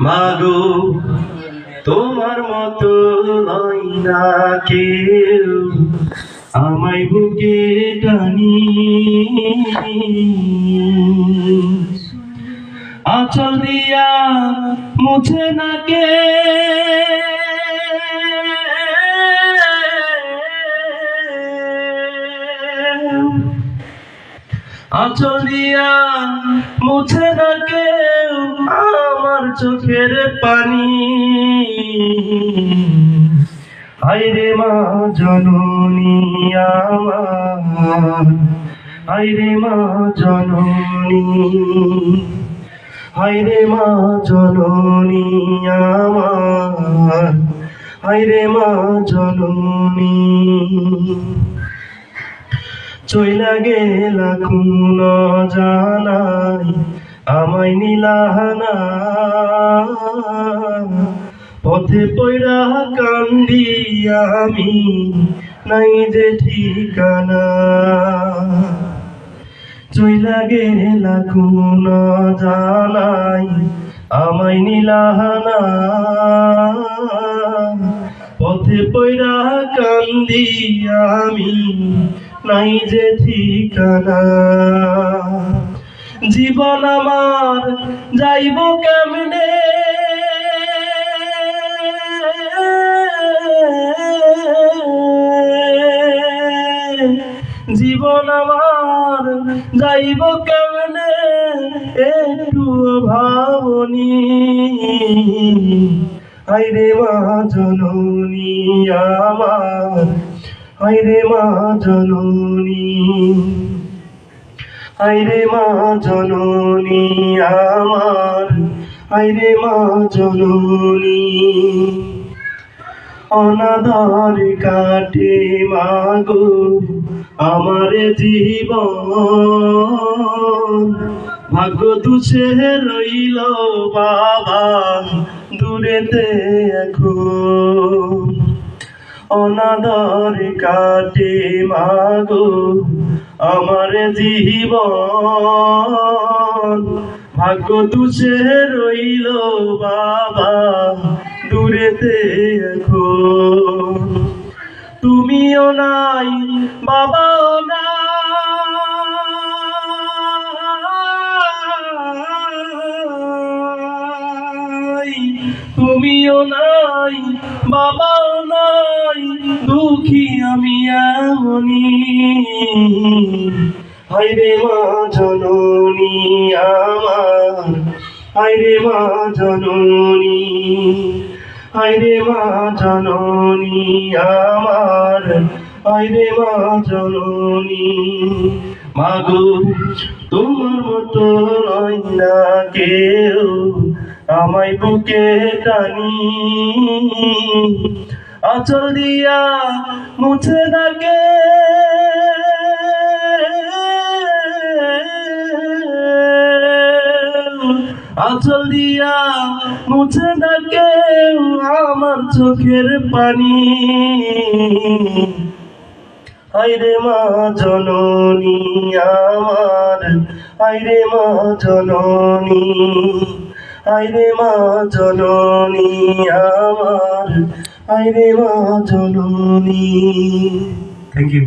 মাগো তোমার মতো নয় না কেউ আমায় বুকে টানি, আঁচল দিয়া মুছে না কে, আঁচল দিয়া মুছে না কেউ আমার চোখের পানি। হায়রে মা জননী আমার, হায়রে মা জননী, হায়রে মা জননী আমার, হায়রে মা জননী। চইলা গেলা কোন জানাই আমায় নিলাহানা, পথে পয়রা কান্দি আমি নাই যে ঠিকানা। চইলা গেলা কোন জানাই আমায় নিলাহানা, পথে পয়রা কান্দি আমি নাই যে ঠিকানা। জীবন আমার যাইব কেমনে, জীবন আমার যাইব কেমনে একটু ভাবনি। হায়রে মা জননী আমার, হায়রে মা জননী, হায়রে মা জননী আমার, হায়রে মা জননী। অনাদর কাটে মাগো আমার জীবন, ভাগ্য দুষে রইল বাবা দূরেতে এখন। অনাদর কাটে মাগো আমার জীবন, ভাগ্য দুষে রইল বাবা দূরেতে এখন। তুমিও নাই বাবাও নাই, তুমিও নাই বাবাও নাই, দুঃখী আমি এমনি। হায়রে মা জননী আমার, হায়রে মা জননী, হায়রে মা জননী আমার, হায়রে মা জননী। মাগো তোমার মতো নয় না কেউ আমায় বুকে টানি, আঁচল দিয়া মুছে না কে, আঁচল দিয়া মুছে না কেউ আমার চোখের পানি। হায়রে মা জননী আমার, হায়রে মা জননী, হায়রে মা জননী আমার, হায়রে মা জননী। Thank you.